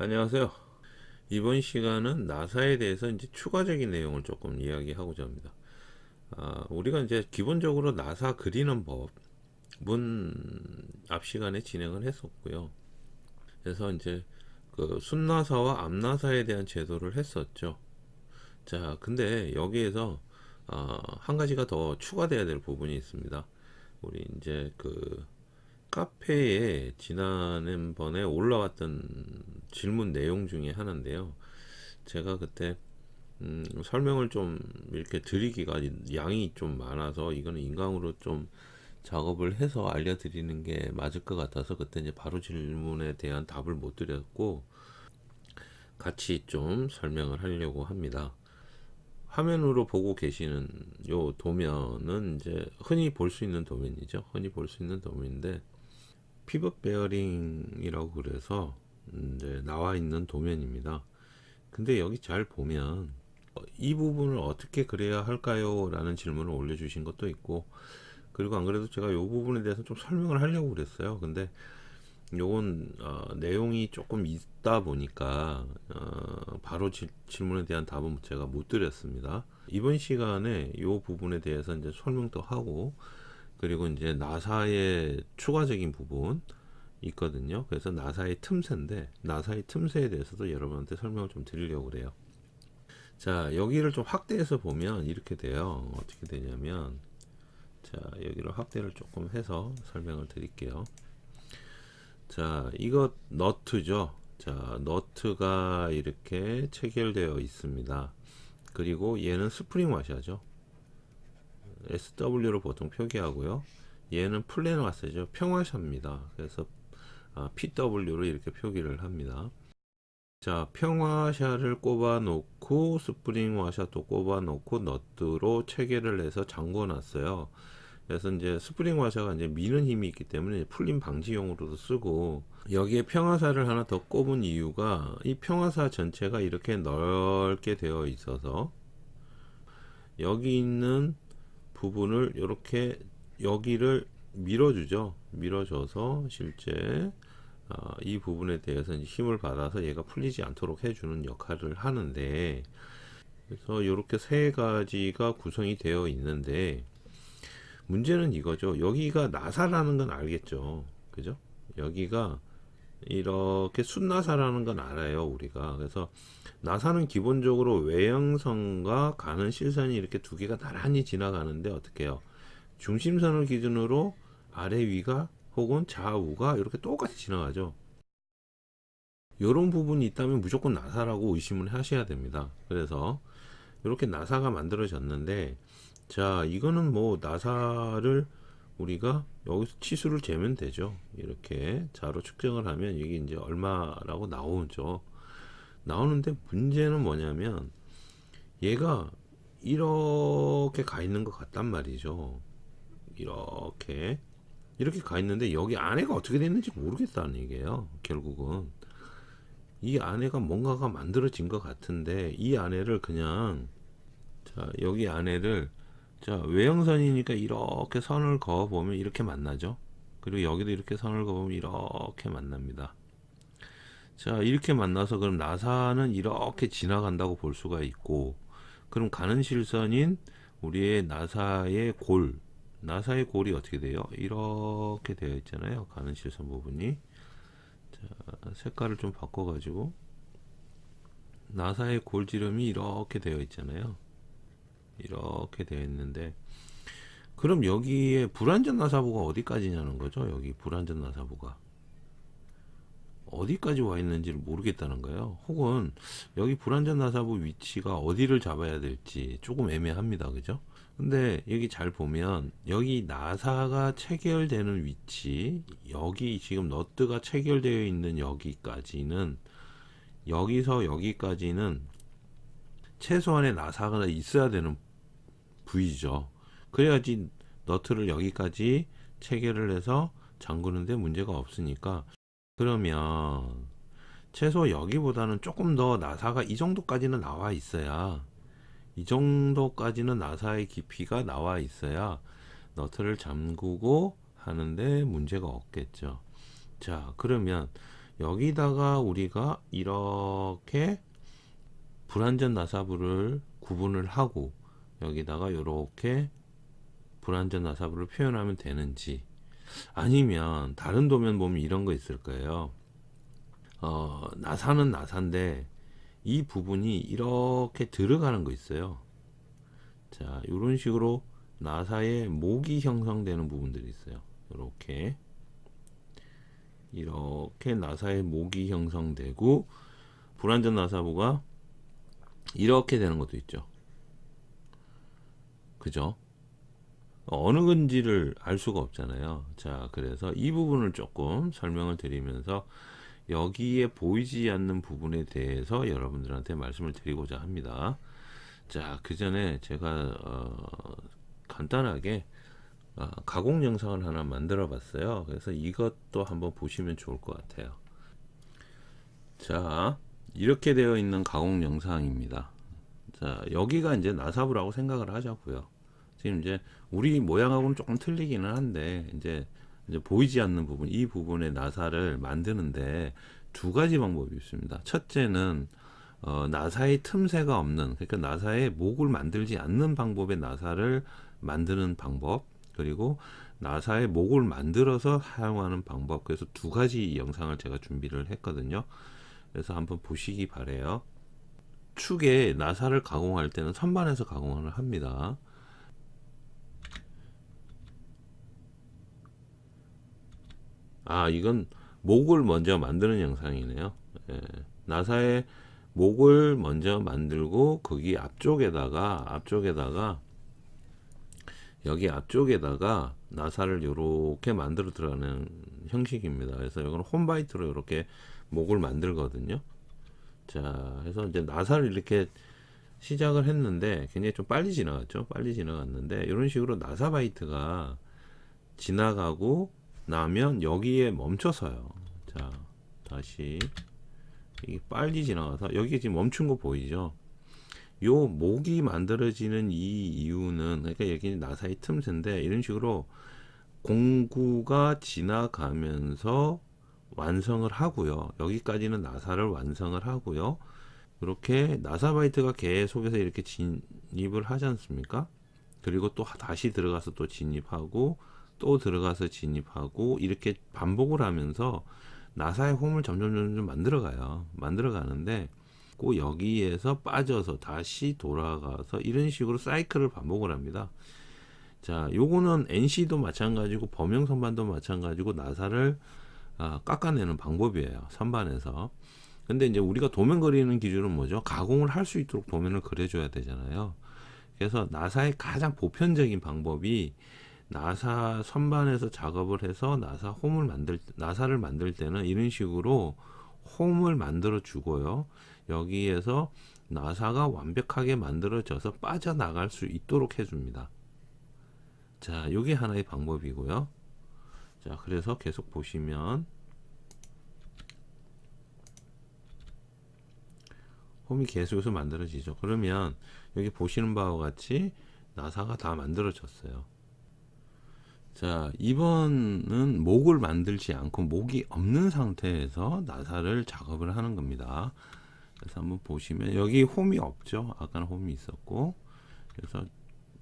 안녕하세요. 이번 시간은 나사에 대해서 이제 추가적인 내용을 조금 이야기하고자 합니다. 우리가 이제 기본적으로 나사 그리는 법은 앞 시간에 진행을 했었고요. 그래서 이제 그 순나사와 앞나사에 대한 제도를 했었죠. 자, 근데 여기에서 한 가지가 더 추가돼야 될 부분이 있습니다. 우리 이제 그 카페에 지난번에 올라왔던 질문 내용 중에 하나인데요. 제가 그때 설명을 좀 이렇게 드리기가 양이 좀 많아서 이거는 인강으로 좀 작업을 해서 알려드리는 게 맞을 것 같아서 그때 이제 바로 질문에 대한 답을 못 드렸고 같이 좀 설명을 하려고 합니다. 화면으로 보고 계시는 요 도면은 이제 흔히 볼 수 있는 도면이죠. 흔히 볼 수 있는 도면인데 피벗 베어링이라고 그래서 이제 나와 있는 도면입니다. 근데 여기 잘 보면 이 부분을 어떻게 그려야 할까요? 라는 질문을 올려주신 것도 있고, 그리고 안 그래도 제가 이 부분에 대해서 좀 설명을 하려고 그랬어요. 근데 요건 내용이 조금 있다 보니까 바로 질문에 대한 답은 제가 못 드렸습니다. 이번 시간에 이 부분에 대해서 이제 설명도 하고, 그리고 이제 나사의 추가적인 부분 있거든요. 그래서 나사의 틈새인데 나사의 틈새에 대해서도 여러분한테 설명을 좀 드리려고 그래요. 자, 여기를 좀 확대해서 보면 이렇게 돼요. 어떻게 되냐면, 자, 여기를 확대를 조금 해서 설명을 드릴게요. 자, 이거 너트죠. 자, 너트가 이렇게 체결되어 있습니다. 그리고 얘는 스프링 와셔죠. SW로 보통 표기하고요. 얘는 플랜 와셔죠. 평화샤입니다. 그래서 PW로 이렇게 표기를 합니다. 자, 평화샤를 꼽아 놓고 스프링 와샤도 꼽아 놓고 너트로 체계를 해서 잠궈 놨어요. 그래서 이제 스프링 와샤가 이제 미는 힘이 있기 때문에 풀림 방지용으로도 쓰고, 여기에 평화사를 하나 더 꼽은 이유가 이 평화사 전체가 이렇게 넓게 되어 있어서 여기 있는 부분을 이렇게 여기를 밀어주죠. 밀어줘서 실제 이 부분에 대해서 이제 힘을 받아서 얘가 풀리지 않도록 해주는 역할을 하는데, 그래서 이렇게 세 가지가 구성이 되어 있는데 문제는 이거죠. 여기가 나사라는 건 알겠죠. 그죠? 여기가 이렇게 순나사라는 건 알아요, 우리가. 그래서 나사는 기본적으로 외형선과 가는 실선이 이렇게 두 개가 나란히 지나가는데 어떻게 해요? 중심선을 기준으로 아래 위가 혹은 좌우가 이렇게 똑같이 지나가죠. 이런 부분이 있다면 무조건 나사라고 의심을 하셔야 됩니다. 그래서 이렇게 나사가 만들어졌는데, 자, 이거는 뭐 나사를 우리가 여기서 치수를 재면 되죠. 이렇게 자로 측정을 하면 이게 이제 얼마라고 나오죠. 나오는데 문제는 뭐냐면 얘가 이렇게 가 있는 것 같단 말이죠. 이렇게 가 있는데 여기 안에가 어떻게 됐는지 모르겠다는 얘기예요. 결국은 이 안에가 뭔가가 만들어진 것 같은데 이 안에를 그냥, 자, 여기 안에를, 자, 외형선이니까 이렇게 선을 그어 보면 이렇게 만나죠. 그리고 여기도 이렇게 선을 그으면 이렇게 만납니다. 자, 이렇게 만나서 그럼 나사는 이렇게 지나간다고 볼 수가 있고, 그럼 가는 실선인 우리의 나사의 골이 어떻게 돼요? 이렇게 되어 있잖아요. 가는 실선 부분이. 자, 색깔을 좀 바꿔가지고 나사의 골지름이 이렇게 되어 있잖아요. 이렇게 되어 있는데, 그럼 여기에 불완전 나사부가 어디까지냐는 거죠. 여기 불완전 나사부가 어디까지 와 있는지를 모르겠다는 거예요. 혹은 여기 불완전 나사부 위치가 어디를 잡아야 될지 조금 애매합니다. 그죠? 근데 여기 잘 보면 여기 나사가 체결되는 위치, 여기 지금 너트가 체결되어 있는 여기까지는, 여기서 여기까지는 최소한의 나사가 있어야 되는 부위죠. 그래야지 너트를 여기까지 체결을 해서 잠그는데 문제가 없으니까. 그러면 최소 여기보다는 조금 더 나사가 이 정도까지는 나와 있어야, 이 정도까지는 나사의 깊이가 나와 있어야 너트를 잠그고 하는데 문제가 없겠죠. 자, 그러면 여기다가 우리가 이렇게 불완전 나사부를 구분을 하고 여기다가 이렇게 불완전 나사부를 표현하면 되는지, 아니면 다른 도면 보면 이런 거 있을 거예요. 나사는 나사인데 이 부분이 이렇게 들어가는 거 있어요. 자, 이런 식으로 나사에 목이 형성되는 부분들이 있어요. 이렇게 나사에 목이 형성되고 불완전 나사부가 이렇게 되는 것도 있죠. 그죠? 어느 건지를 알 수가 없잖아요. 자, 그래서 이 부분을 조금 설명을 드리면서 여기에 보이지 않는 부분에 대해서 여러분들한테 말씀을 드리고자 합니다. 자, 그 전에 제가 간단하게 가공 영상을 하나 만들어 봤어요. 그래서 이것도 한번 보시면 좋을 것 같아요. 자, 이렇게 되어 있는 가공 영상입니다. 자, 여기가 이제 나사부라고 생각을 하자고요. 지금 이제 우리 모양하고는 조금 틀리기는 한데 이제 보이지 않는 부분, 이 부분의 나사를 만드는데 두 가지 방법이 있습니다. 첫째는 나사의 틈새가 없는, 그러니까 나사의 목을 만들지 않는 방법의 나사를 만드는 방법, 그리고 나사의 목을 만들어서 사용하는 방법. 그래서 두 가지 영상을 제가 준비를 했거든요. 그래서 한번 보시기 바래요. 축에 나사를 가공할 때는 선반에서 가공을 합니다. 이건 목을 먼저 만드는 영상이네요. 예, 나사의 목을 먼저 만들고 거기 앞쪽에다가 여기 앞쪽에다가 나사를 이렇게 만들어 들어가는 형식입니다. 그래서 이건 홈바이트로 이렇게 목을 만들거든요. 자, 그래서 이제 나사를 이렇게 시작을 했는데 굉장히 좀 빨리 지나갔죠. 빨리 지나갔는데 이런 식으로 나사 바이트가 지나가고 나면 여기에 멈춰서요. 자, 다시 이게 빨리 지나가서 여기 지금 멈춘 거 보이죠? 요 목이 만들어지는 이 이유는, 그러니까 여기 나사의 틈새인데 이런 식으로 공구가 지나가면서 완성을 하고요. 여기까지는 나사를 완성을 하고요. 이렇게 나사 바이트가 계속해서 이렇게 진입을 하지 않습니까? 그리고 또 다시 들어가서 또 진입하고 또 들어가서 진입하고 이렇게 반복을 하면서 나사의 홈을 점점 만들어가요. 만들어가는데 꼭 여기에서 빠져서 다시 돌아가서 이런 식으로 사이클을 반복을 합니다. 자, 요거는 NC도 마찬가지고 범용 선반도 마찬가지고 나사를 깎아내는 방법이에요. 선반에서. 근데 이제 우리가 도면 그리는 기준은 뭐죠? 가공을 할 수 있도록 도면을 그려줘야 되잖아요. 그래서 나사의 가장 보편적인 방법이 나사 선반에서 작업을 해서 나사를 만들 때는 이런 식으로 홈을 만들어 주고요. 여기에서 나사가 완벽하게 만들어져서 빠져나갈 수 있도록 해줍니다. 자, 이게 하나의 방법이고요. 자, 그래서 계속 보시면 홈이 계속해서 만들어지죠. 그러면 여기 보시는 바와 같이 나사가 다 만들어졌어요. 자, 이번은 목을 만들지 않고 목이 없는 상태에서 나사를 작업을 하는 겁니다. 그래서 한번 보시면 여기 홈이 없죠. 아까는 홈이 있었고, 그래서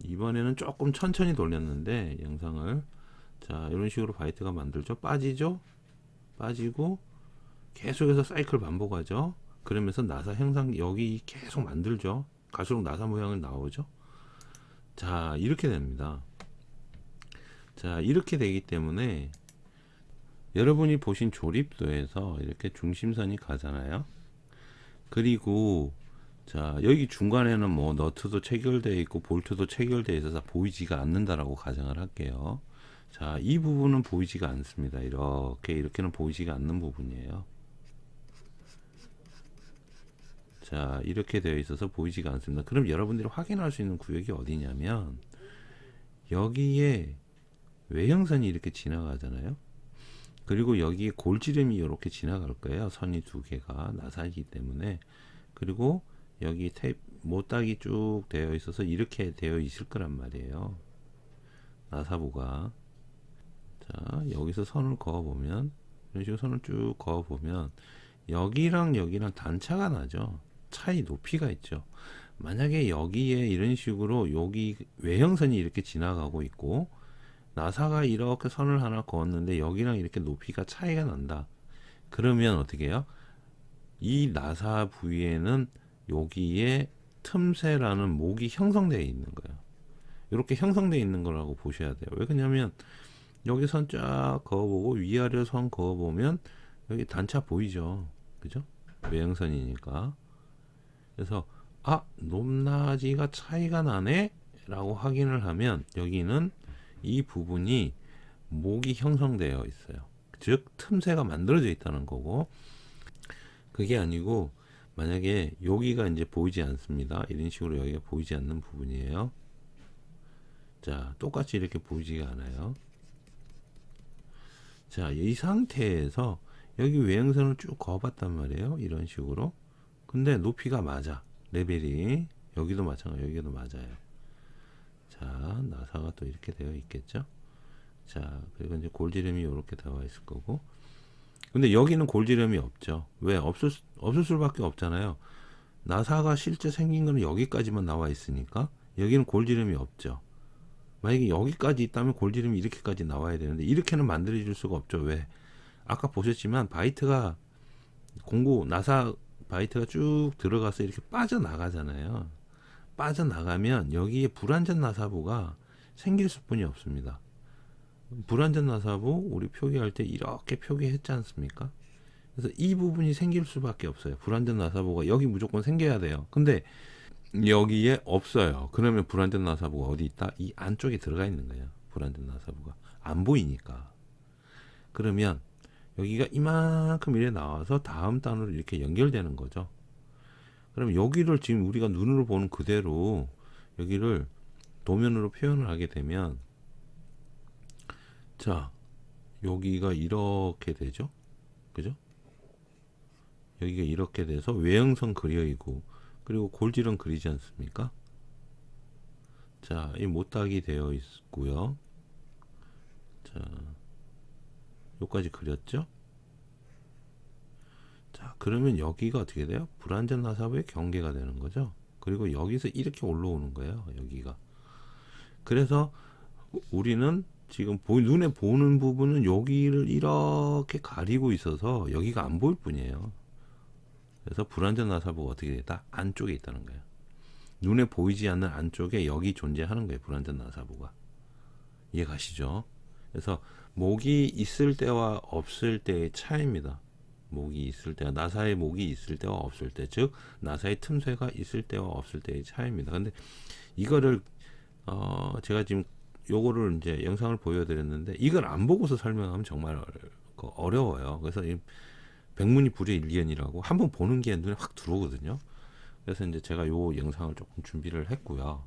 이번에는 조금 천천히 돌렸는데 영상을, 자, 이런 식으로 바이트가 만들죠. 빠지고 계속해서 사이클 반복하죠. 그러면서 나사 형상 여기 계속 만들죠. 갈수록 나사 모양이 나오죠. 자, 이렇게 됩니다. 자, 이렇게 되기 때문에 여러분이 보신 조립도에서 이렇게 중심선이 가잖아요. 그리고 자, 여기 중간에는 뭐 너트도 체결되어 있고 볼트도 체결되어 있어서 보이지가 않는다라고 가정을 할게요. 자, 이 부분은 보이지가 않습니다. 이렇게는 보이지가 않는 부분이에요. 자, 이렇게 되어 있어서 보이지가 않습니다. 그럼 여러분들이 확인할 수 있는 구역이 어디냐면 여기에 외형선이 이렇게 지나가잖아요. 그리고 여기 골지름이 이렇게 지나갈 거예요. 선이 두 개가 나사이기 때문에. 그리고 여기 못딱이 쭉 되어 있어서 이렇게 되어 있을 거란 말이에요. 나사부가. 자, 여기서 선을 그어 보면 이런 식으로 선을 쭉 그어 보면 여기랑 여기랑 단차가 나죠. 차이 높이가 있죠. 만약에 여기에 이런 식으로 여기 외형선이 이렇게 지나가고 있고 나사가 이렇게 선을 하나 그었는데 여기랑 이렇게 높이가 차이가 난다. 그러면 어떻게 해요? 이 나사 부위에는 여기에 틈새라는 목이 형성되어 있는 거예요. 이렇게 형성되어 있는 거라고 보셔야 돼요. 왜 그러냐면 여기 선 쫙 그어보고 위아래로 선 그어보면 여기 단차 보이죠. 그죠? 외형선이니까. 그래서 높낮이가 차이가 나네 라고 확인을 하면 여기는 이 부분이 목이 형성되어 있어요. 즉 틈새가 만들어져 있다는 거고, 그게 아니고 만약에 여기가 이제 보이지 않습니다. 이런 식으로 여기가 보이지 않는 부분이에요. 자, 똑같이 이렇게 보이지가 않아요. 자, 이 상태에서 여기 외형선을 쭉 그어봤단 말이에요. 이런 식으로. 근데 높이가 맞아. 레벨이. 여기도 마찬가지, 여기도 맞아요. 자, 나사가 또 이렇게 되어 있겠죠. 자, 그리고 이제 골지름이 이렇게 나와 있을 거고. 근데 여기는 골지름이 없죠. 왜? 없을 수밖에 없잖아요. 나사가 실제 생긴 거는 여기까지만 나와 있으니까 여기는 골지름이 없죠. 만약에 여기까지 있다면 골지름이 이렇게까지 나와야 되는데 이렇게는 만들어 줄 수가 없죠. 왜? 아까 보셨지만 바이트가 나사 바이트가 쭉 들어가서 이렇게 빠져나가잖아요. 빠져나가면 여기에 불완전 나사부가 생길 수뿐이 없습니다. 불완전 나사부 우리 표기할 때 이렇게 표기했지 않습니까? 그래서 이 부분이 생길 수밖에 없어요. 불완전 나사부가 여기 무조건 생겨야 돼요. 근데 여기에 없어요. 그러면 불완전 나사부가 어디 있다? 이 안쪽에 들어가 있는 거예요. 불완전 나사부가 안 보이니까. 그러면 여기가 이만큼 이래 나와서 다음 단으로 이렇게 연결되는 거죠. 그럼 여기를 지금 우리가 눈으로 보는 그대로 여기를 도면으로 표현을 하게 되면, 자, 여기가 이렇게 되죠. 그죠? 여기가 이렇게 돼서 외형선 그려이고, 그리고 골질은 그리지 않습니까? 자, 이 못닥이 되어 있고요. 자, 여기까지 그렸죠? 자, 그러면 여기가 어떻게 돼요? 불완전 나사부의 경계가 되는 거죠. 그리고 여기서 이렇게 올라오는 거예요. 여기가. 그래서 우리는 지금 눈에 보는 부분은 여기를 이렇게 가리고 있어서 여기가 안 보일 뿐이에요. 그래서 불완전 나사부가 어떻게 됐다? 안쪽에 있다는 거예요. 눈에 보이지 않는 안쪽에 여기 존재하는 거예요. 불완전 나사부가. 이해가시죠? 그래서 목이 있을 때와 없을 때의 차이입니다. 목이 있을 때, 나사의 목이 있을 때와 없을 때, 즉 나사의 틈새가 있을 때와 없을 때의 차이입니다. 근데 이거를 제가 지금 요거를 이제 영상을 보여드렸는데 이걸 안 보고서 설명하면 정말 어려워요. 그래서 백문이 불여일견이라고 한번 보는 게 눈에 확 들어오거든요. 그래서 이제 제가 요 영상을 조금 준비를 했고요.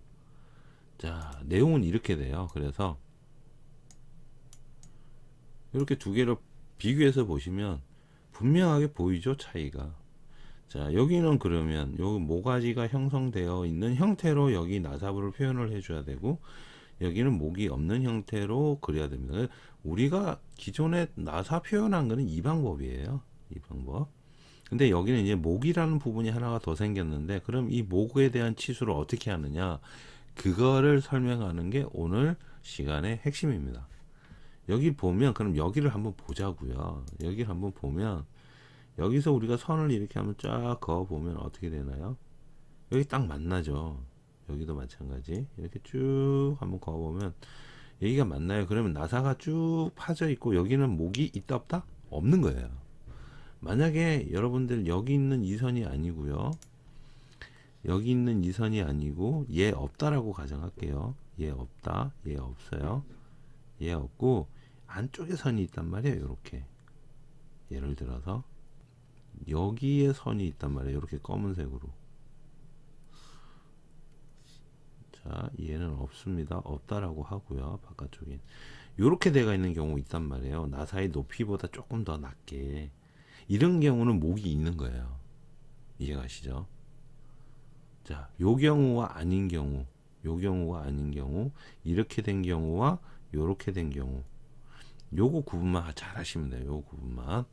자, 내용은 이렇게 돼요. 그래서 이렇게 두 개를 비교해서 보시면 분명하게 보이죠, 차이가. 자, 여기는 그러면 여기 모가지가 형성되어 있는 형태로 여기 나사부를 표현을 해줘야 되고, 여기는 목이 없는 형태로 그려야 됩니다. 우리가 기존에 나사 표현한 거는 이 방법이에요. 이 방법. 근데 여기는 이제 목이라는 부분이 하나가 더 생겼는데, 그럼 이 목에 대한 치수를 어떻게 하느냐, 그거를 설명하는 게 오늘 시간의 핵심입니다. 여기 보면, 그럼 여기를 한번 보자고요. 여기를 한번 보면, 여기서 우리가 선을 이렇게 한번 쫙 그어 보면 어떻게 되나요? 여기 딱 만나죠. 여기도 마찬가지. 이렇게 쭉 한번 그어 보면 여기가 맞나요? 그러면 나사가 쭉 파져 있고 여기는 목이 있다 없다? 없는 거예요. 만약에 여러분들 여기 있는 이 선이 아니고요, 여기 있는 이 선이 아니고 얘 없다라고 가정할게요. 얘 없다, 얘 없어요, 얘 없고 안쪽에 선이 있단 말이에요. 이렇게 예를 들어서 여기에 선이 있단 말이에요. 이렇게 검은색으로. 자, 얘는 없습니다. 없다라고 하고요. 바깥쪽에 이렇게 돼가 있는 경우 있단 말이에요. 나사의 높이보다 조금 더 낮게. 이런 경우는 목이 있는 거예요. 이해가시죠? 자, 요 경우와 아닌 경우, 요 경우가 아닌 경우, 이렇게 된 경우와 요렇게 된 경우, 요거 구분만 잘 하시면 돼요. 요거 구분만.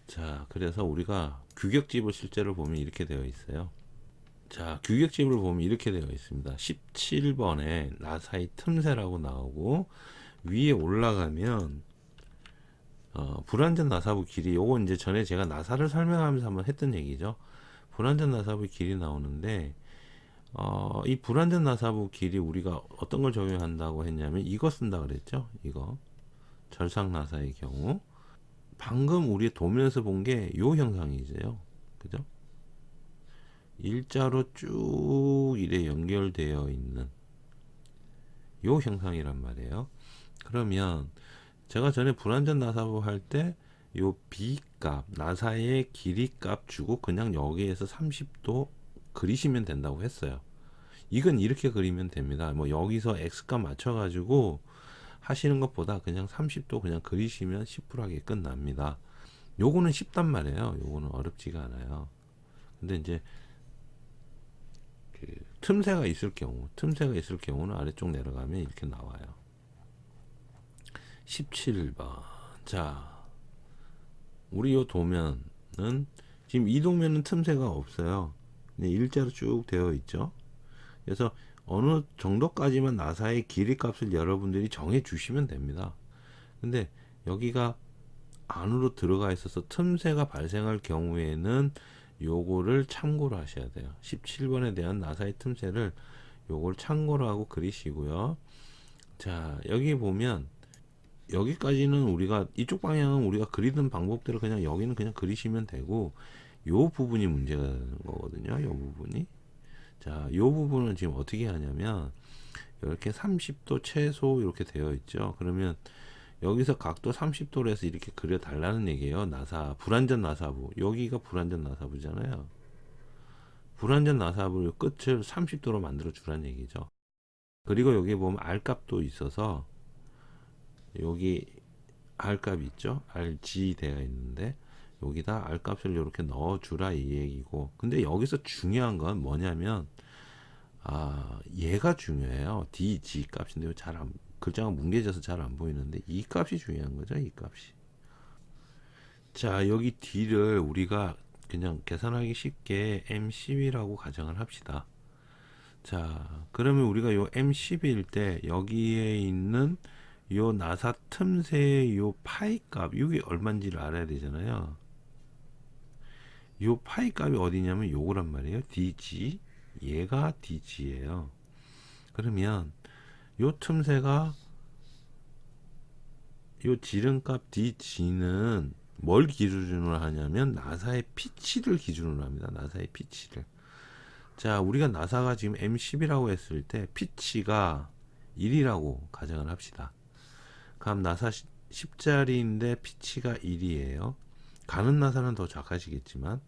자, 그래서 우리가 규격집을 실제로 보면 이렇게 되어 있어요. 자, 규격집을 보면 이렇게 되어 있습니다. 17번에 나사의 틈새라고 나오고, 위에 올라가면 불완전 나사부 길이, 요거 이제 전에 제가 나사를 설명하면서 한번 했던 얘기죠. 불완전 나사부 길이 나오는데, 이 불완전 나사부 길이 우리가 어떤 걸 적용한다고 했냐면 이거 쓴다 그랬죠. 이거 절삭 나사의 경우 방금 우리 도면에서 본 게 요 형상이죠. 그죠? 일자로 쭉 이래 연결되어 있는 요 형상이란 말이에요. 그러면 제가 전에 불완전 나사부 할 때 요 B 값, 나사의 길이 값 주고 그냥 여기에서 30도 그리시면 된다고 했어요. 이건 이렇게 그리면 됩니다. 뭐 여기서 X값 맞춰가지고 하시는 것보다 그냥 30도 그냥 그리시면 시프하게 끝납니다. 요거는 쉽단 말이에요. 요거는 어렵지가 않아요. 근데 이제 그 틈새가 있을 경우는 아래쪽 내려가면 이렇게 나와요. 17번. 자, 우리 요 도면은 지금 이 도면은 틈새가 없어요. 일자로 쭉 되어 있죠. 그래서 어느 정도까지만 나사의 길이 값을 여러분들이 정해 주시면 됩니다. 근데 여기가 안으로 들어가 있어서 틈새가 발생할 경우에는 요거를 참고로 하셔야 돼요. 17번에 대한 나사의 틈새를 요걸 참고로 하고 그리시고요. 자, 여기 보면 여기까지는 우리가 이쪽 방향은 우리가 그리던 방법대로 그냥 여기는 그냥 그리시면 되고, 요 부분이 문제가 되는 거거든요. 요 부분이. 자, 요 부분은 지금 어떻게 하냐면 이렇게 30도 최소 이렇게 되어 있죠. 그러면 여기서 각도 30도로 해서 이렇게 그려 달라는 얘기예요. 나사, 불완전 나사부. 여기가 불완전 나사부잖아요. 불완전 나사부 끝을 30도로 만들어 주라는 얘기죠. 그리고 여기 보면 R값도 있어서 여기 R값이 있죠. RG 되어 있는데 여기다 R값을 이렇게 넣어 주라 이 얘기고, 근데 여기서 중요한 건 뭐냐면 얘가 중요해요. DG 값인데 글자가 뭉개져서 잘 안 보이는데 이 값이 중요한 거죠. 이 값이. 자, 여기 D를 우리가 그냥 계산하기 쉽게 M10이라고 가정을 합시다. 자, 그러면 우리가 요 M10일 때 여기에 있는 요 나사 틈새의 요 파이 값, 이게 얼마인지를 알아야 되잖아요. 요 파이 값이 어디냐면 요거란 말이에요. DG. 얘가 DG예요. 그러면 요 틈새가 요 지름값 DG는 뭘 기준으로 하냐면 나사의 피치를 기준으로 합니다. 나사의 피치를. 자, 우리가 나사가 지금 M10이라고 했을 때 피치가 1이라고 가정을 합시다. 그럼 나사 10짜리인데 피치가 1이에요. 가는 나사는 더 작아지겠지만,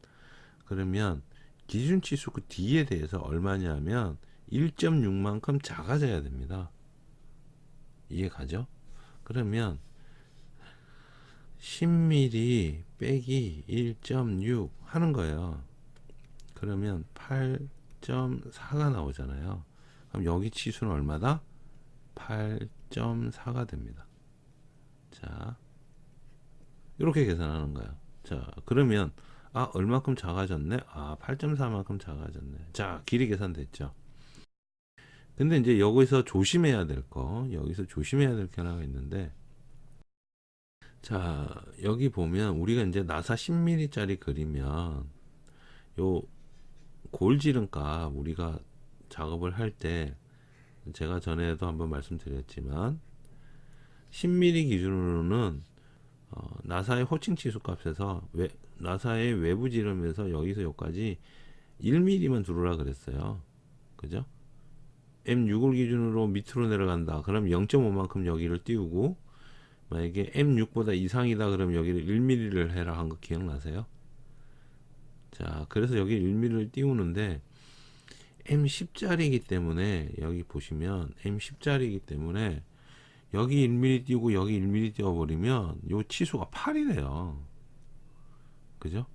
그러면 기준치수 그 D에 대해서 얼마냐면 1.6만큼 작아져야 됩니다. 이해가죠? 그러면 10mm 빼기 1.6 하는 거예요. 그러면 8.4가 나오잖아요. 그럼 여기 치수는 얼마다? 8.4가 됩니다. 자, 이렇게 계산하는 거예요. 자, 그러면 얼마큼 작아졌네? 8.4만큼 작아졌네. 자, 길이 계산됐죠. 근데 이제 여기서 조심해야 될 게 하나가 있는데, 자, 여기 보면 우리가 이제 나사 10mm 짜리 그리면 요 골지름값 우리가 작업을 할 때 제가 전에도 한번 말씀드렸지만 10mm 기준으로는 나사의 호칭 치수 값에서 나사의 외부 지름에서 여기서 여기까지 1mm만 두르라 그랬어요. 그죠? M6을 기준으로 밑으로 내려간다. 그럼 0.5만큼 여기를 띄우고, 만약에 M6보다 이상이다 그러면 여기를 1mm를 해라 한 거 기억나세요? 자, 그래서 여기 1mm를 띄우는데 M10짜리이기 때문에 여기 보시면 M10짜리이기 때문에 여기 1mm 띄우고 여기 1mm 띄워버리면 요 치수가 8이 돼요. 그죠?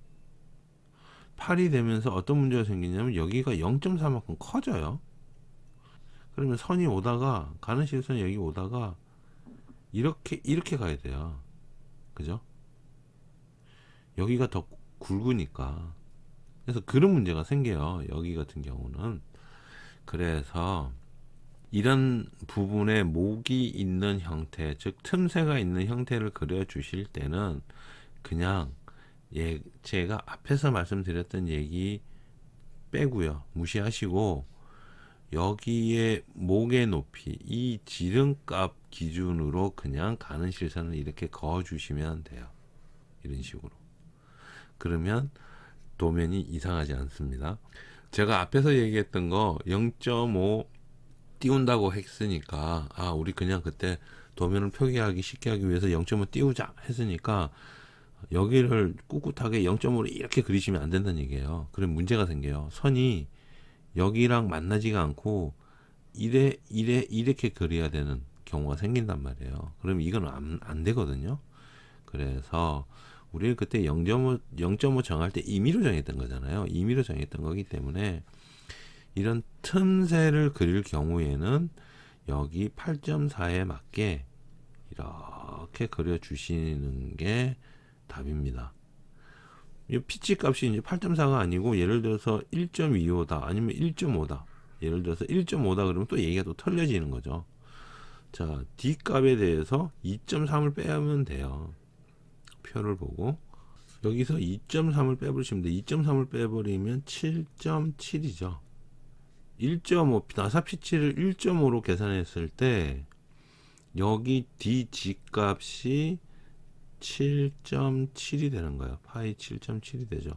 8이 되면서 어떤 문제가 생기냐면 여기가 0.4만큼 커져요. 그러면 선이 오다가 가는 실선이 여기 오다가 이렇게 가야 돼요. 그죠? 여기가 더 굵으니까. 그래서 그런 문제가 생겨요. 여기 같은 경우는. 그래서 이런 부분에 목이 있는 형태, 즉 틈새가 있는 형태를 그려 주실 때는 그냥 제가 앞에서 말씀드렸던 얘기 빼고요. 무시하시고 여기에 목의 높이, 이 지름값 기준으로 그냥 가는 실선을 이렇게 그어 주시면 돼요. 이런 식으로. 그러면 도면이 이상하지 않습니다. 제가 앞에서 얘기했던 거 0.5 띄운다고 했으니까, 우리 그냥 그때 도면을 표기하기 쉽게 하기 위해서 0.5 띄우자 했으니까 여기를 꿋꿋하게 0.5로 이렇게 그리시면 안 된다는 얘기예요. 그럼 문제가 생겨요. 선이 여기랑 만나지가 않고 이렇게 그려야 되는 경우가 생긴단 말이에요. 그럼 이건 안 되거든요. 그래서 우리는 그때 0.5 정할 때 임의로 정했던 거잖아요. 임의로 정했던 거기 때문에 이런 틈새를 그릴 경우에는 여기 8.4에 맞게 이렇게 그려 주시는 게 답입니다. 이 피치 값이 이제 8.4가 아니고 예를 들어서 1.25다 아니면 1.5다. 예를 들어서 1.5다 그러면 또 얘기가 또 틀려지는 거죠. 자, D 값에 대해서 2.3을 빼면 돼요. 표를 보고 여기서 2.3을 빼버리시면 돼. 2.3을 빼버리면 7.7이죠. 1.5 나사 피치를 1.5로 계산했을 때 여기 DG 값이 7.7이 되는 거예요. 파이 7.7이 되죠.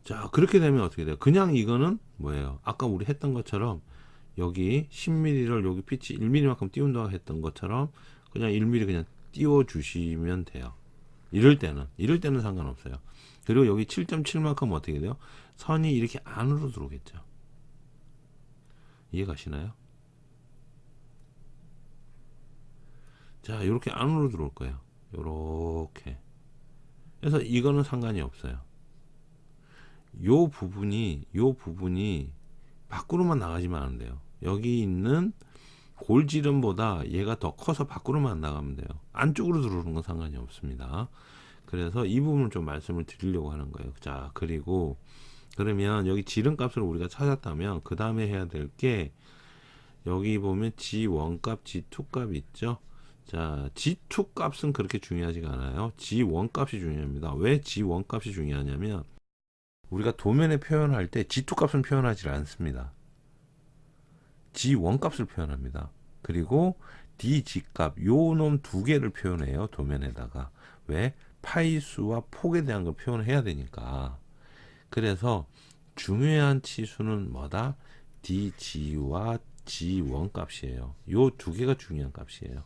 자, 그렇게 되면 어떻게 돼요? 그냥 이거는 뭐예요? 아까 우리 했던 것처럼 여기 10mm를 여기 피치 1mm만큼 띄운다고 했던 것처럼 그냥 1mm 그냥 띄워 주시면 돼요. 이럴 때는 상관없어요. 그리고 여기 7.7만큼 어떻게 돼요? 선이 이렇게 안으로 들어오겠죠. 이해가시나요? 자, 이렇게 안으로 들어올 거예요. 요렇게. 그래서 이거는 상관이 없어요. 요 부분이 밖으로만 나가지만 안 돼요. 여기 있는 골지름보다 얘가 더 커서 밖으로만 나가면 돼요. 안쪽으로 들어오는 건 상관이 없습니다. 그래서 이 부분을 좀 말씀을 드리려고 하는 거예요. 자, 그리고 그러면 여기 지름값을 우리가 찾았다면 그 다음에 해야 될 게 여기 보면 G1 값, G2 값 있죠. 자, G2 값은 그렇게 중요하지가 않아요. G1 값이 중요합니다. 왜 G1 값이 중요하냐면 우리가 도면에 표현할 때 G2 값은 표현하지 않습니다. G1 값을 표현합니다. 그리고 DG 값, 요 놈 두 개를 표현해요. 도면에다가. 왜? 파이수와 폭에 대한 걸 표현해야 되니까. 그래서 중요한 치수는 뭐다? DG와 G1 값이에요. 요 두 개가 중요한 값이에요.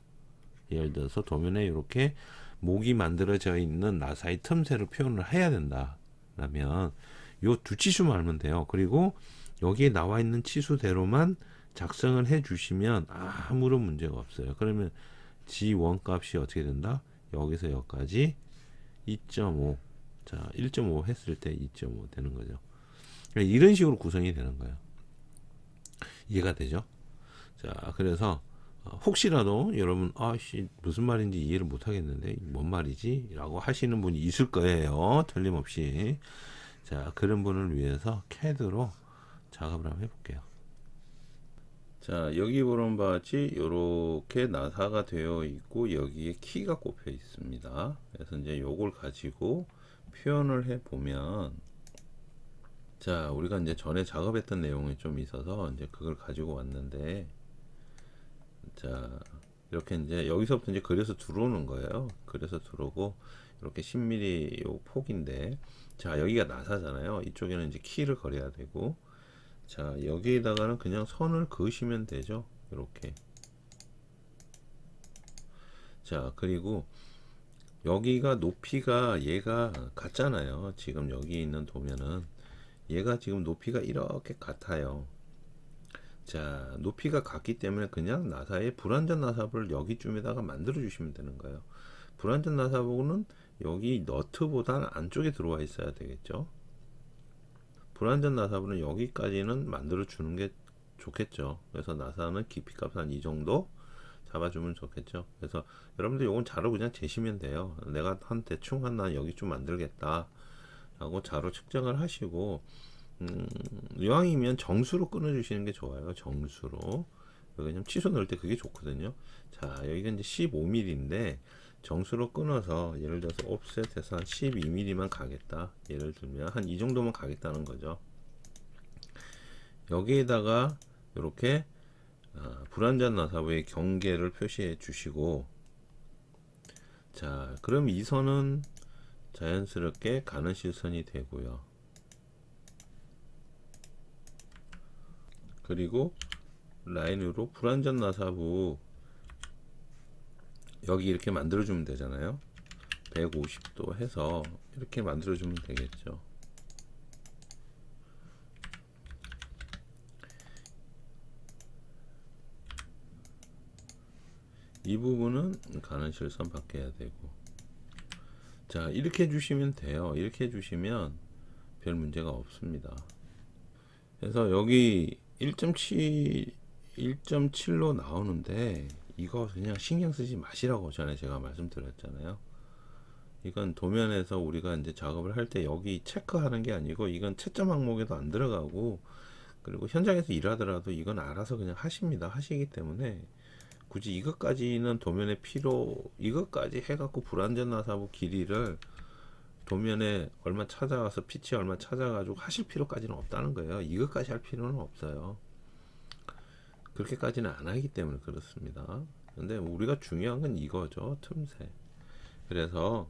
예를 들어서 도면에 이렇게 목이 만들어져 있는 나사의 틈새를 표현을 해야 된다. 라면 요 두 치수만 알면 돼요. 그리고 여기에 나와 있는 치수대로만 작성을 해 주시면 아무런 문제가 없어요. 그러면 G1 값이 어떻게 된다? 여기서 여기까지 2.5. 자, 1.5 했을 때 2.5 되는 거죠. 이런 식으로 구성이 되는 거예요. 이해가 되죠? 자, 그래서 혹시라도 여러분 무슨 말인지 이해를 못 하겠는데 뭔 말이지? 라고 하시는 분이 있을 거예요. 틀림없이. 자, 그런 분을 위해서 CAD로 작업을 한번 해볼게요. 자, 여기 보는 바와 같이 이렇게 나사가 되어 있고 여기에 키가 꼽혀 있습니다. 그래서 이제 요걸 가지고 표현을 해 보면, 자, 우리가 이제 전에 작업했던 내용이 좀 있어서 이제 그걸 가지고 왔는데, 자, 이렇게 이제 여기서부터 이제 그려서 들어오는 거예요. 그래서 들어오고 이렇게 10mm 요 폭인데, 자, 여기가 나사잖아요. 이쪽에는 이제 키를 그려야 되고, 자, 여기에다가는 그냥 선을 그으시면 되죠. 이렇게. 자, 그리고 여기가 높이가 얘가 같잖아요. 지금 여기 있는 도면은 얘가 지금 높이가 이렇게 같아요. 자, 높이가 같기 때문에 그냥 나사의 불완전 나사부를 여기쯤에다가 만들어 주시면 되는 거예요. 불완전 나사부는 여기 너트보다는 안쪽에 들어와 있어야 되겠죠. 불완전 나사부는 여기까지는 만들어 주는 게 좋겠죠. 그래서 나사는 깊이 값 한 이 정도. 잡아주면 좋겠죠. 그래서 여러분들 요건 자로 그냥 재시면 돼요. 내가 한 대충 한 난 여기 좀 만들겠다 라고 자로 측정을 하시고, 이왕이면 정수로 끊어 주시는 게 좋아요. 정수로. 왜냐면 취소 넣을 때 그게 좋거든요. 자, 여기가 이제 15mm인데 정수로 끊어서 예를 들어서 옵셋해서 한 12mm만 가겠다. 예를 들면 한 이 정도만 가겠다는 거죠. 여기에다가 이렇게 불완전 나사부의 경계를 표시해 주시고, 자, 그럼 이 선은 자연스럽게 가는 실선이 되고요. 그리고 라인으로 불완전 나사부 여기 이렇게 만들어주면 되잖아요. 150도 해서 이렇게 만들어주면 되겠죠. 이 부분은 가는 실선 바뀌어야 되고, 자, 이렇게 해주시면 돼요. 이렇게 해주시면 별 문제가 없습니다. 그래서 여기 1.7로 나오는데 이거 그냥 신경 쓰지 마시라고 전에 제가 말씀드렸잖아요. 이건 도면에서 우리가 이제 작업을 할 때 여기 체크하는 게 아니고, 이건 채점 항목에도 안 들어가고, 그리고 현장에서 일하더라도 이건 알아서 그냥 하십니다. 하시기 때문에 굳이 이것까지는 도면에 이것까지 해갖고 불완전 나사부 길이를 도면에 얼마 찾아와서 피치 얼마 찾아가지고 하실 필요까지는 없다는 거예요. 이것까지 할 필요는 없어요. 그렇게까지는 안 하기 때문에 그렇습니다. 근데 우리가 중요한 건 이거죠. 틈새. 그래서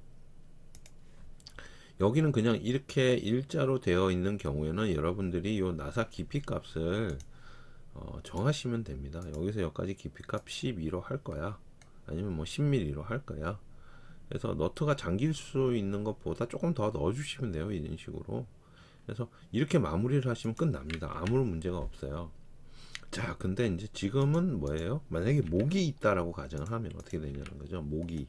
여기는 그냥 이렇게 일자로 되어 있는 경우에는 여러분들이 요 나사 깊이 값을 정하시면 됩니다. 여기서 여기까지 깊이 값 12로 할 거야, 아니면 뭐 10mm로 할 거야. 그래서 너트가 잠길 수 있는 것보다 조금 더 넣어 주시면 돼요. 이런 식으로. 그래서 이렇게 마무리를 하시면 끝납니다. 아무런 문제가 없어요. 자, 근데 이제 지금은 뭐예요? 만약에 목이 있다라고 가정을 하면 어떻게 되냐는 거죠. 목이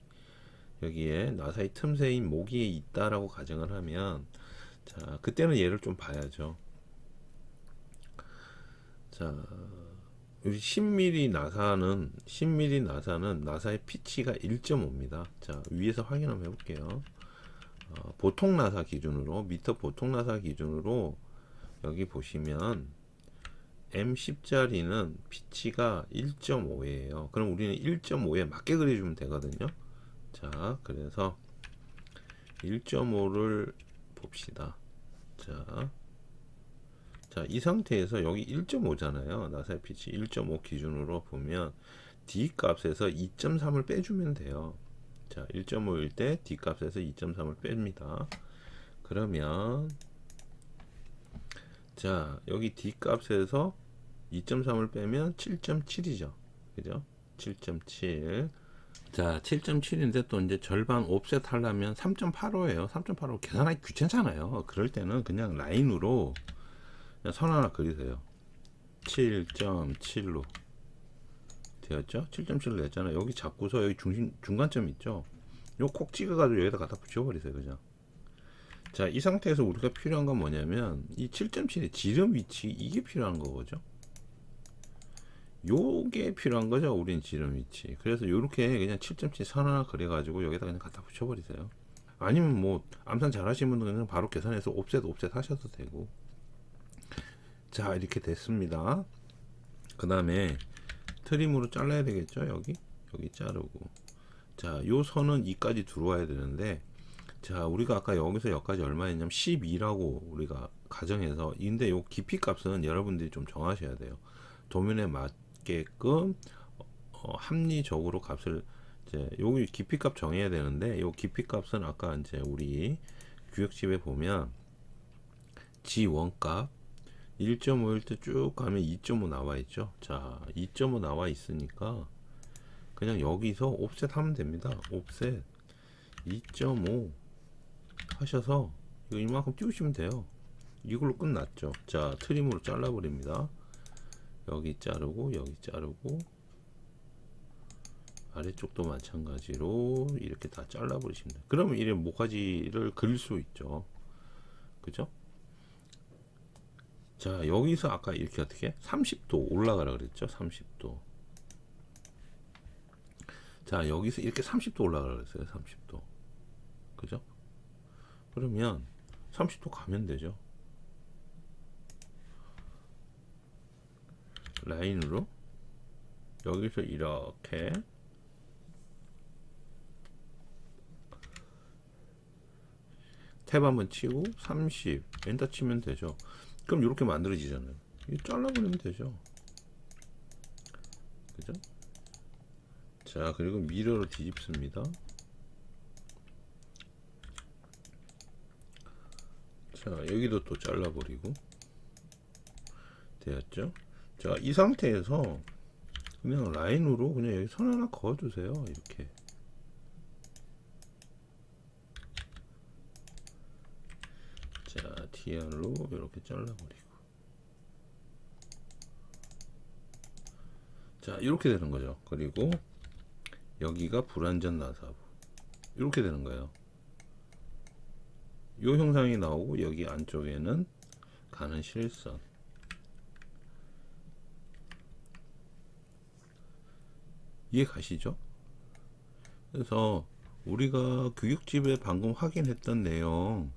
여기에 나사의 틈새인 목이 있다라고 가정을 하면, 자, 그때는 얘를 좀 봐야죠. 자, 여기 10mm 나사는 나사의 피치가 1.5입니다. 자, 위에서 확인 한번 해볼게요. 보통 나사 기준으로, 미터 보통 나사 기준으로 여기 보시면 M10짜리는 피치가 1.5예요. 그럼 우리는 1.5에 맞게 그려주면 되거든요. 자, 그래서 1.5를 봅시다. 자, 이 상태에서 여기 1.5잖아요. 나사의 피치 1.5 기준으로 보면 D 값에서 2.3을 빼주면 돼요. 자, 1.5일 때 D 값에서 2.3을 뺍니다. 그러면 자, 여기 D 값에서 2.3을 빼면 7.7이죠. 그죠? 7.7. 자, 7.7인데 또 이제 절반 옵셋 하려면 3.85예요. 3.85 계산하기 귀찮잖아요. 그럴 때는 그냥 라인으로 그냥 선 하나 그리세요. 7.7로 되었죠? 7.7로 됐잖아요. 여기 잡고서 여기 중간점 있죠? 요 콕 찍어가지고 여기다 갖다 붙여버리세요. 그죠? 자, 이 상태에서 우리가 필요한 건 뭐냐면 이 7.7의 지름 위치, 이게 필요한 거죠. 요게 필요한 거죠. 우린 지름 위치. 그래서 요렇게 그냥 7.7 선 하나 그려가지고 여기다 그냥 갖다 붙여버리세요. 아니면 뭐 암산 잘 하시는 분들은 그냥 바로 계산해서 옵셋 하셔도 되고. 자, 이렇게 됐습니다. 그 다음에 트림으로 잘라야 되겠죠. 여기 자르고, 자, 요 선은 2까지 들어와야 되는데, 자, 우리가 아까 여기서 여기까지 얼마였냐면 12라고 우리가 가정해서, 근데 요 깊이 값은 여러분들이 좀 정하셔야 돼요. 도면에 맞게끔 합리적으로 값을, 이제 여기 깊이 값 정해야 되는데, 요 깊이 값은 아까 이제 우리 규격집에 보면 G1 값 1.5일 때 쭉 가면 2.5 나와 있죠. 자, 2.5 나와 있으니까 그냥 여기서 옵셋 하면 됩니다. 옵셋 2.5 하셔서 이거 이만큼 띄우시면 돼요. 이걸로 끝났죠. 자, 트림으로 잘라 버립니다. 여기 자르고 여기 자르고 아래쪽도 마찬가지로 이렇게 다 잘라 버리시면 돼요. 그러면 이런 모가지를 그릴 수 있죠. 그죠? 자, 여기서 아까 이렇게 어떻게 30도 올라가라 그랬죠. 30도. 자, 여기서 이렇게 30도 올라가라 그랬어요. 30도. 그죠? 그러면 30도 가면 되죠. 라인으로 여기서 이렇게 탭 한번 치고 30 엔터 치면 되죠. 그럼 이렇게 만들어지잖아요. 이거 잘라버리면 되죠. 그죠? 자, 그리고 미러로 뒤집습니다. 자, 여기도 또 잘라버리고 되었죠. 자, 이 상태에서 그냥 라인으로 그냥 여기 선 하나 그어주세요. 이렇게. 자, TR로 이렇게 잘라버리고. 자, 이렇게 되는 거죠. 그리고 여기가 불완전 나사부. 이렇게 되는 거예요. 이 형상이 나오고 여기 안쪽에는 가는 실선. 이해 가시죠? 그래서 우리가 교육집에 방금 확인했던 내용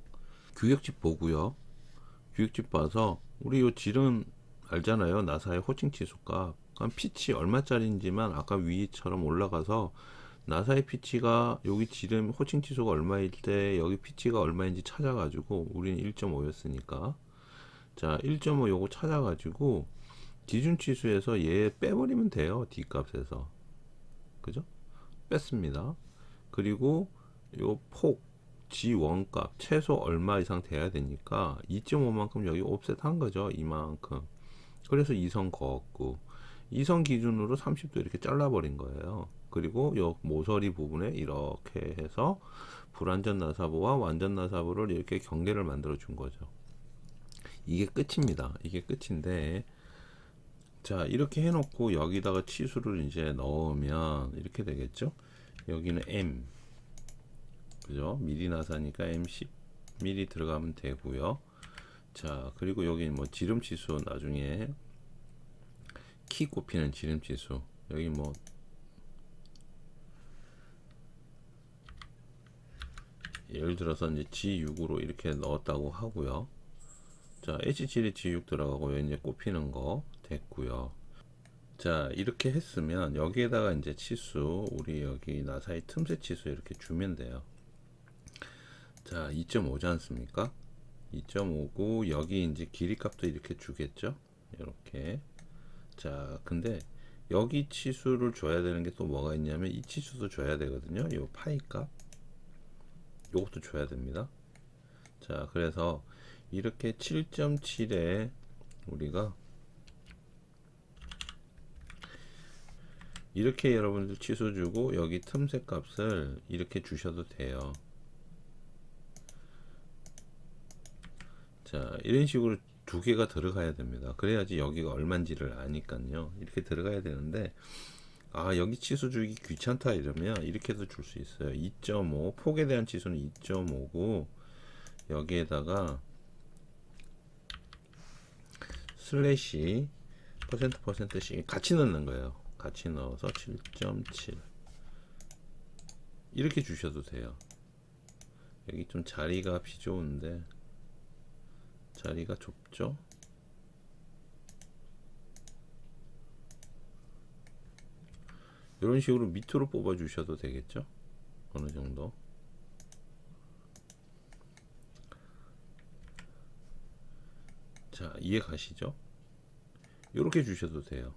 교육집 보고요. 교육집 봐서 우리 요 질은 알잖아요. 나사의 호칭 치수값. 그럼 피치 얼마짜리인지만 아까 위처럼 올라가서 나사의 피치가 여기 지름 호칭 치수가 얼마일 때 여기 피치가 얼마인지 찾아가지고 우리는 1.5였으니까 자 1.5 요거 찾아가지고 기준 치수에서 얘 빼버리면 돼요. D값에서 그죠? 뺐습니다. 그리고 요 폭 G1 값 최소 얼마 이상 돼야 되니까 2.5만큼 여기 옵셋 한 거죠. 이만큼. 그래서 2선 그었고 2선 기준으로 30도 이렇게 잘라버린 거예요. 그리고 요 모서리 부분에 이렇게 해서 불완전 나사부와 완전 나사부를 이렇게 경계를 만들어 준 거죠. 이게 끝입니다. 이게 끝인데 자 이렇게 해놓고 여기다가 치수를 이제 넣으면 이렇게 되겠죠. 여기는 M 그죠? 미리 나사니까 M 10mm 들어가면 되고요. 자 그리고 여기 뭐 지름 치수 나중에 키 꼽히는 지름 치수 여기 뭐 예를 들어서 이제 G6으로 이렇게 넣었다고 하고요. 자 H7이 G6 들어가고 이제 꼽히는 거 됐고요. 자 이렇게 했으면 여기에다가 이제 치수 우리 여기 나사의 틈새 치수 이렇게 주면 돼요. 자 2.5지 않습니까? 2.5고 여기 이제 길이 값도 이렇게 주겠죠. 이렇게 자 근데 여기 치수를 줘야 되는 게 또 뭐가 있냐면 이 치수도 줘야 되거든요. 요 파이 값 요것도 줘야 됩니다. 자 그래서 이렇게 7.7에 우리가 이렇게 여러분들 치수 주고 여기 틈새 값을 이렇게 주셔도 돼요. 자 이런 식으로 두 개가 들어가야 됩니다. 그래야지 여기가 얼마인지를 아니까요. 이렇게 들어가야 되는데 아 여기 치수 주기 귀찮다 이러면 이렇게도 줄 수 있어요. 2.5 폭에 대한 치수는 2.5고 여기에다가 슬래시 %%씩 같이 넣는 거예요. 같이 넣어서 7.7 이렇게 주셔도 돼요. 여기 좀 자리가 비좁은데 자리가 좁죠? 이런 식으로 밑으로 뽑아 주셔도 되겠죠? 어느 정도. 자, 이해 가시죠? 이렇게 주셔도 돼요.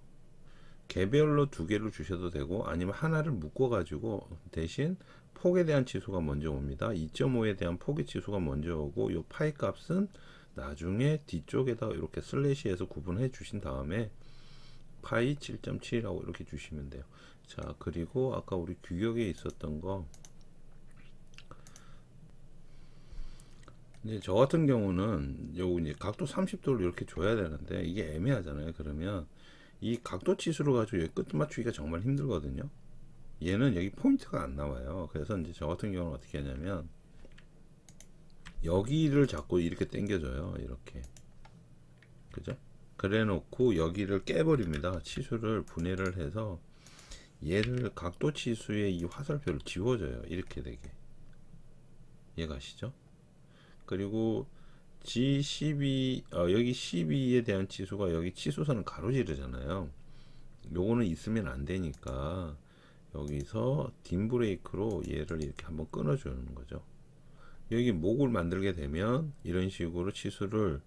개별로 두 개를 주셔도 되고 아니면 하나를 묶어 가지고 대신 폭에 대한 치수가 먼저 옵니다. 2.5에 대한 폭의 치수가 먼저 오고 요 파이 값은 나중에 뒤쪽에다 이렇게 슬래시해서 구분해 주신 다음에 파이 7.7이라고 이렇게 주시면 돼요. 자 그리고 아까 우리 규격에 있었던 거 이제 저 같은 경우는 요 이제 각도 30도를 이렇게 줘야 되는데 이게 애매하잖아요. 그러면 이 각도 치수로 가지고 여기 끝 맞추기가 정말 힘들거든요. 얘는 여기 포인트가 안 나와요. 그래서 이제 저 같은 경우는 어떻게 하냐면 여기를 자꾸 이렇게 당겨줘요. 이렇게 그죠? 그래 놓고 여기를 깨버립니다. 치수를 분해를 해서 얘를 각도 치수의 이 화살표를 지워줘요. 이렇게 되게. 이해가시죠? 그리고 G12 여기 12에 대한 치수가 여기 치수선을 가로지르잖아요. 요거는 있으면 안 되니까 여기서 딘 브레이크로 얘를 이렇게 한번 끊어주는 거죠. 여기 목을 만들게 되면 이런 식으로 치수를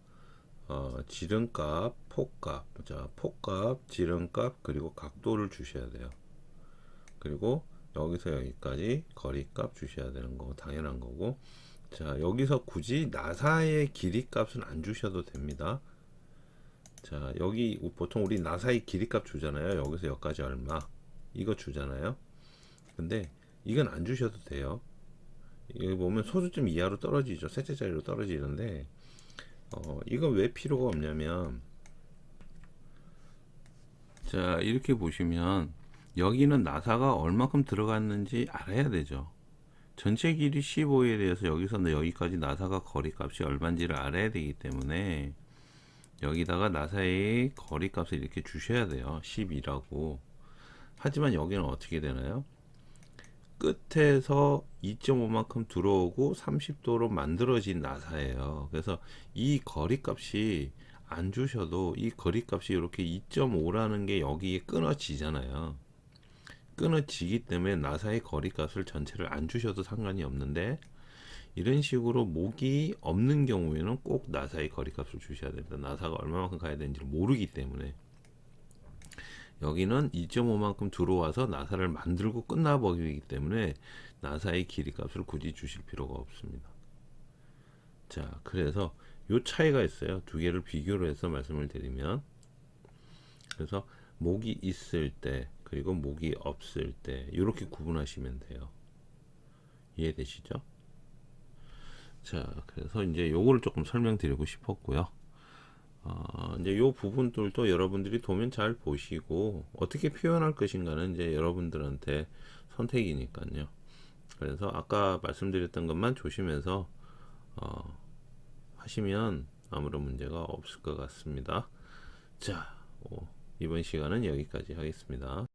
지름값, 폭값, 자, 폭값, 지름값, 그리고 각도를 주셔야 돼요. 그리고 여기서 여기까지 거리값 주셔야 되는 거 당연한 거고. 자, 여기서 굳이 나사의 길이 값은 안 주셔도 됩니다. 자, 여기 보통 우리 나사의 길이값 주잖아요. 여기서 여기까지 얼마 이거 주잖아요. 근데 이건 안 주셔도 돼요. 여기 보면 소수점 이하로 떨어지죠. 셋째 자리로 떨어지는데 이건 왜 필요가 없냐면, 자, 이렇게 보시면 여기는 나사가 얼마큼 들어갔는지 알아야 되죠. 전체 길이 15에 대해서 여기서 여기까지 나사가 거리값이 얼마인지를 알아야 되기 때문에 여기다가 나사의 거리값을 이렇게 주셔야 돼요. 12라고. 하지만 여기는 어떻게 되나요? 끝에서 2.5만큼 들어오고 30도로 만들어진 나사예요. 그래서 이 거리값이 안 주셔도 이 거리값이 이렇게 2.5라는 게 여기에 끊어지잖아요. 끊어지기 때문에 나사의 거리값을 전체를 안 주셔도 상관이 없는데, 이런 식으로 목이 없는 경우에는 꼭 나사의 거리값을 주셔야 됩니다. 나사가 얼마만큼 가야 되는지 모르기 때문에. 여기는 2.5만큼 들어와서 나사를 만들고 끝나버리기 때문에 나사의 길이값을 굳이 주실 필요가 없습니다. 자, 그래서 요 차이가 있어요. 두 개를 비교를 해서 말씀을 드리면, 그래서 목이 있을 때 그리고 목이 없을 때 이렇게 구분하시면 돼요. 이해되시죠? 자, 그래서 이제 요거를 조금 설명드리고 싶었고요. 이제 요 부분들도 여러분들이 도면 잘 보시고 어떻게 표현할 것인가는 이제 여러분들한테 선택이니까요. 그래서 아까 말씀드렸던 것만 조심해서 하시면 아무런 문제가 없을 것 같습니다. 자, 이번 시간은 여기까지 하겠습니다.